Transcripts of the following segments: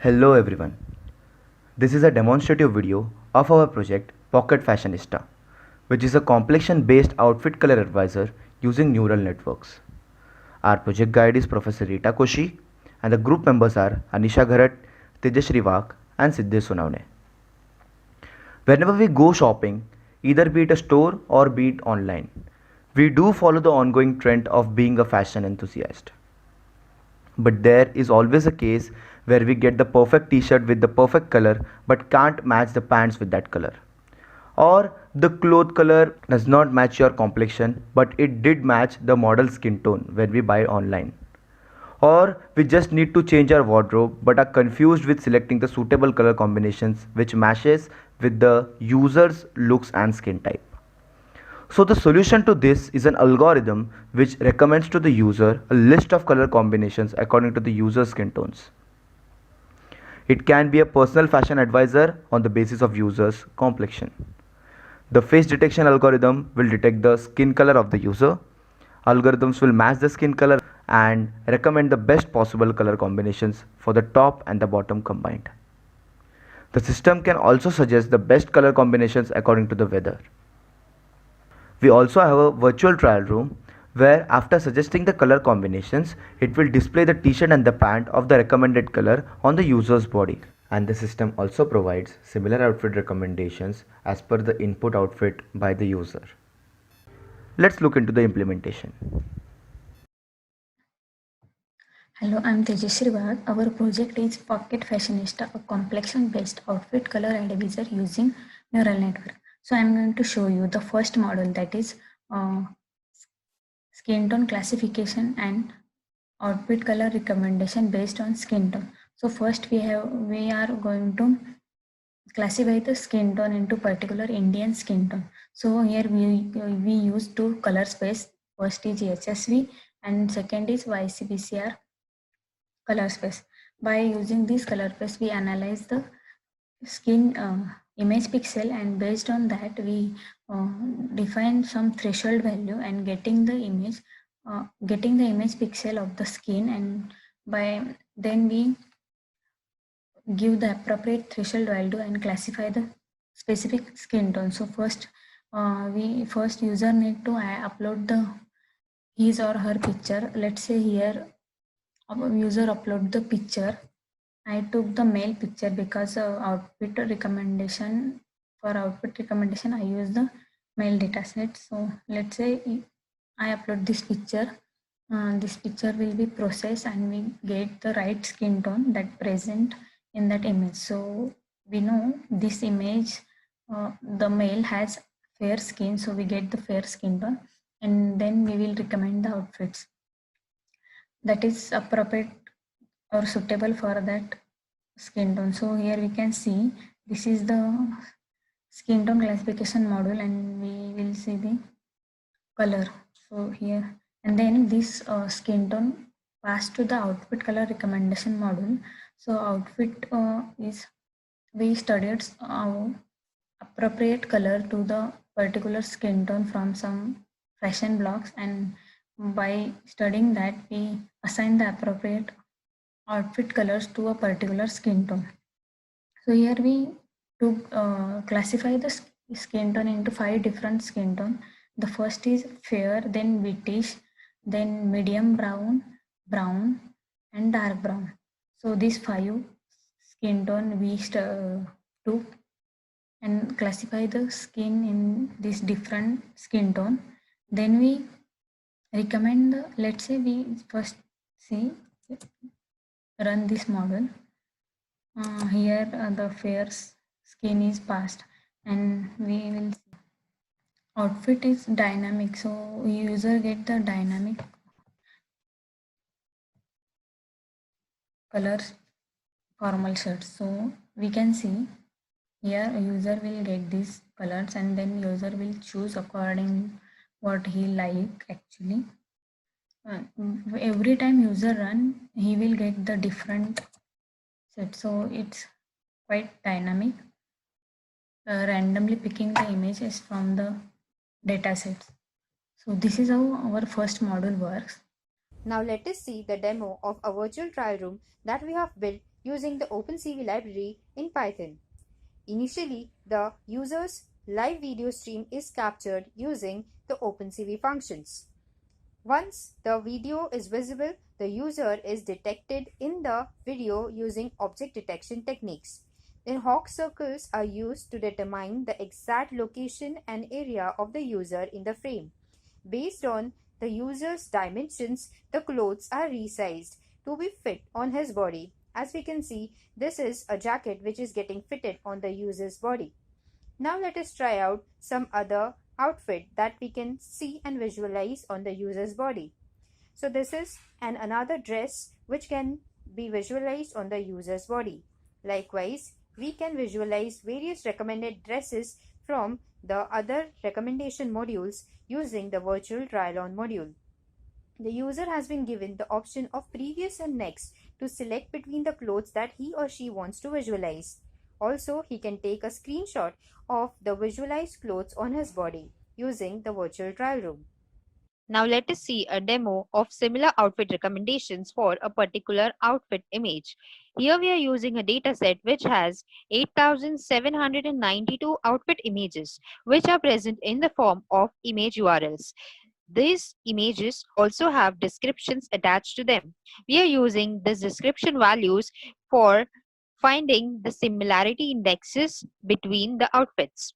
Hello everyone. This is a demonstrative video of our project Pocket Fashionista, which is a complexion based outfit color advisor using neural networks. Our project guide is Professor Rita Koshi and the group members are Anisha Gharat, Tejashri Vak and Siddhesh Sonavne. Whenever we go shopping, either be it a store or be it online, we do follow the ongoing trend of being a fashion enthusiast. But there is always a case where we get the perfect t-shirt with the perfect color but can't match the pants with that color. Or the cloth color does not match your complexion but it did match the model skin tone when we buy online. Or we just need to change our wardrobe but are confused with selecting the suitable color combinations which matches with the user's looks and skin type. So the solution to this is an algorithm which recommends to the user a list of color combinations according to the user's skin tones. It can be a personal fashion advisor on the basis of user's complexion. The face detection algorithm will detect the skin color of the user. Algorithms will match the skin color and recommend the best possible color combinations for the top and the bottom combined. The system can also suggest the best color combinations according to the weather. We also have a virtual trial room where after suggesting the color combinations, it will display the t-shirt and the pant of the recommended color on the user's body. And the system also provides similar outfit recommendations as per the input outfit by the user. Let's look into the implementation. Hello, I'm Tejashri Vag. Our project is Pocket Fashionista, a complexion-based outfit color advisor using neural network. So I'm going to show you the first model, that is skin tone classification and outfit color recommendation based on skin tone. So first we are going to classify the skin tone into particular Indian skin tone. So here we use two color space. First is HSV and second is YCBCR color space. By using this color space, we analyze the skin image pixel, and based on that we define some threshold value and getting the image pixel of the skin, and by then we give the appropriate threshold value and classify the specific skin tone. So first user need to upload the his or her picture. Let's say here user upload the picture. I took the male picture because outfit recommendation I use the male dataset. So let's say I upload this picture. This picture will be processed and we get the right skin tone that present in that image. So we know this image, the male has fair skin, so we get the fair skin tone, and then we will recommend the outfits that is appropriate or suitable for that skin tone. So here we can see this is the skin tone classification module, and we will see the color. So here, and then this skin tone passed to the outfit color recommendation module. So outfit is we studied appropriate color to the particular skin tone from some fashion blogs, and by studying that we assign the appropriate outfit colors to a particular skin tone. So here we to classify the skin tone into 5 different skin tone. The first is fair, then whitish, then medium brown, brown, and dark brown. So these 5 skin tone we took and classify the skin in this different skin tone. Then we recommend let's say we first see run this model. Here the fair skin is passed, and we will see outfit is dynamic, so user get the dynamic colors formal shirts. So we can see here user will get these colors, and then user will choose according what he like actually. Every time user run, he will get the different set, so it's quite dynamic. Randomly picking the images from the data sets. So this is how our first module works. Now let us see the demo of a virtual trial room that we have built using the OpenCV library in Python. Initially, the user's live video stream is captured using the OpenCV functions. Once the video is visible, the user is detected in the video using object detection techniques. Then Hawk circles are used to determine the exact location and area of the user in the frame. Based on the user's dimensions, the clothes are resized to be fit on his body. As we can see, this is a jacket which is getting fitted on the user's body. Now let us try out some other outfit that we can see and visualize on the user's body. So this is another dress which can be visualized on the user's body. Likewise, we can visualize various recommended dresses from the other recommendation modules using the virtual try-on module. The user has been given the option of previous and next to select between the clothes that he or she wants to visualize. Also, he can take a screenshot of the visualized clothes on his body using the virtual trial room. Now let us see a demo of similar outfit recommendations for a particular outfit image. Here we are using a dataset which has 8,792 outfit images which are present in the form of image URLs. These images also have descriptions attached to them. We are using these description values for finding the similarity indexes between the outfits.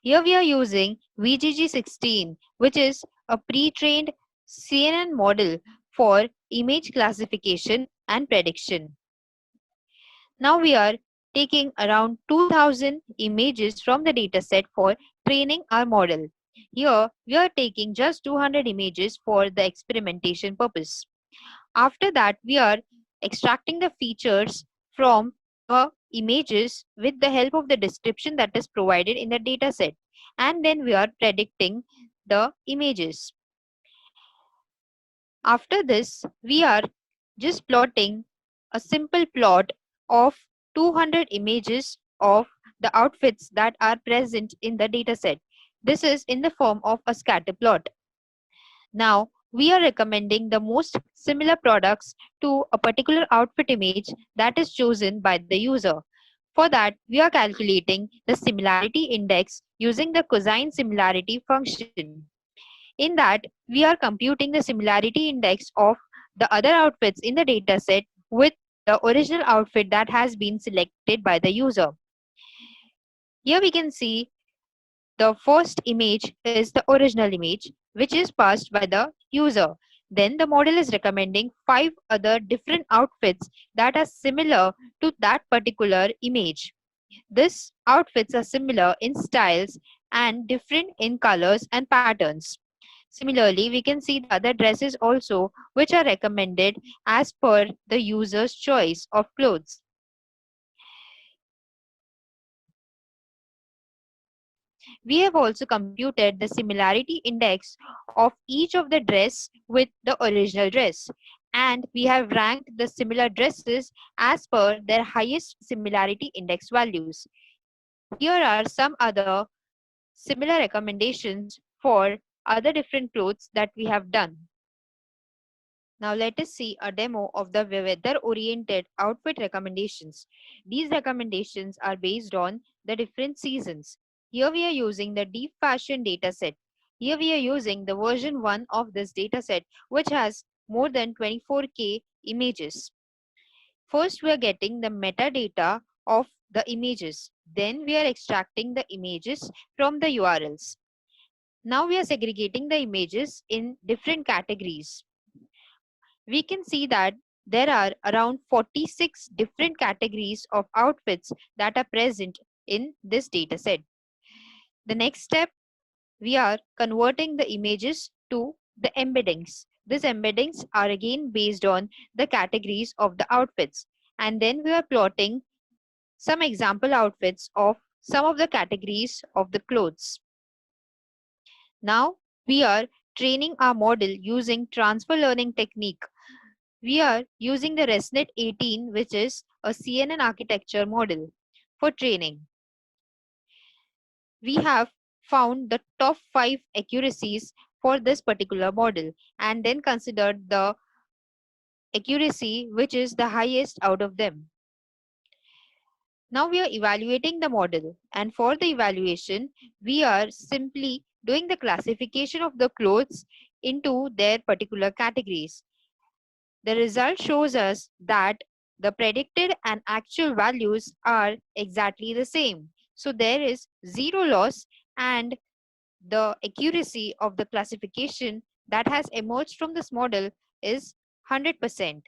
Here we are using VGG16, which is a pre-trained CNN model for image classification and prediction. Now we are taking around 2000 images from the dataset for training our model. Here we are taking just 200 images for the experimentation purpose. After that, we are extracting the features from the images with the help of the description that is provided in the dataset, and then we are predicting the images. After this, we are just plotting a simple plot of 200 images of the outfits that are present in the dataset. This is in the form of a scatter plot. Now, we are recommending the most similar products to a particular outfit image that is chosen by the user. For that, we are calculating the similarity index using the cosine similarity function. In that, we are computing the similarity index of the other outfits in the dataset with the original outfit that has been selected by the user. Here we can see the first image is the original image, which is passed by the user. Then the model is recommending 5 other different outfits that are similar to that particular image. These outfits are similar in styles and different in colors and patterns. Similarly, we can see the other dresses also, which are recommended as per the user's choice of clothes. We have also computed the similarity index of each of the dress with the original dress, and we have ranked the similar dresses as per their highest similarity index values. Here are some other similar recommendations for other different clothes that we have done. Now let us see a demo of the weather-oriented outfit recommendations. These recommendations are based on the different seasons. Here we are using the Deep Fashion dataset. Here we are using the version 1 of this dataset, which has more than 24K images. First, we are getting the metadata of the images. Then we are extracting the images from the URLs. Now we are segregating the images in different categories. We can see that there are around 46 different categories of outfits that are present in this dataset. The next step, we are converting the images to the embeddings. These embeddings are again based on the categories of the outfits. And then we are plotting some example outfits of some of the categories of the clothes. Now we are training our model using transfer learning technique. We are using the ResNet 18, which is a CNN architecture model for training. We have found the top 5 accuracies for this particular model and then considered the accuracy which is the highest out of them. Now we are evaluating the model, and for the evaluation, we are simply doing the classification of the clothes into their particular categories. The result shows us that the predicted and actual values are exactly the same. So there is zero loss, and the accuracy of the classification that has emerged from this model is 100%.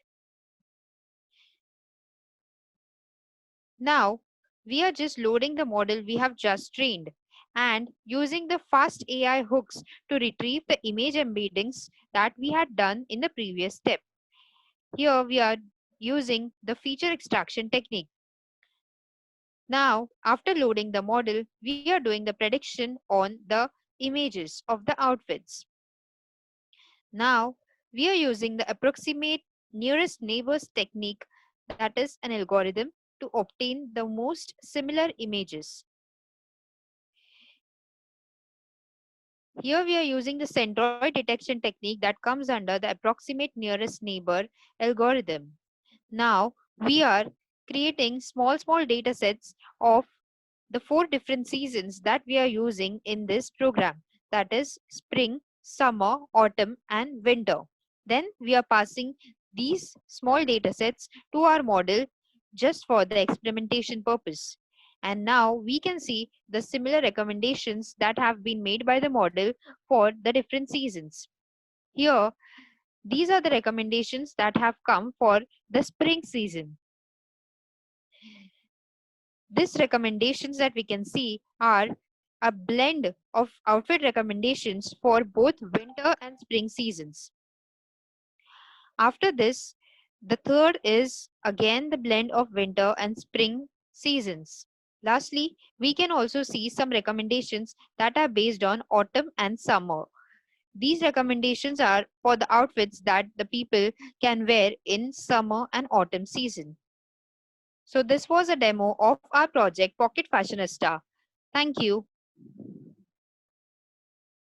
Now, we are just loading the model we have just trained and using the fast AI hooks to retrieve the image embeddings that we had done in the previous step. Here we are using the feature extraction technique. Now, after loading the model, we are doing the prediction on the images of the outfits. Now, we are using the approximate nearest neighbors technique, that is an algorithm, to obtain the most similar images. Here we are using the centroid detection technique that comes under the approximate nearest neighbor algorithm. Now, we are creating small data sets of the 4 different seasons that we are using in this program, that is spring, summer, autumn and winter. Then we are passing these small data sets to our model just for the experimentation purpose. And now we can see the similar recommendations that have been made by the model for the different seasons. Here, these are the recommendations that have come for the spring season. These recommendations that we can see are a blend of outfit recommendations for both winter and spring seasons. After this, the third is again the blend of winter and spring seasons. Lastly, we can also see some recommendations that are based on autumn and summer. These recommendations are for the outfits that the people can wear in summer and autumn season. So this was a demo of our project Pocket Fashionista. Thank you.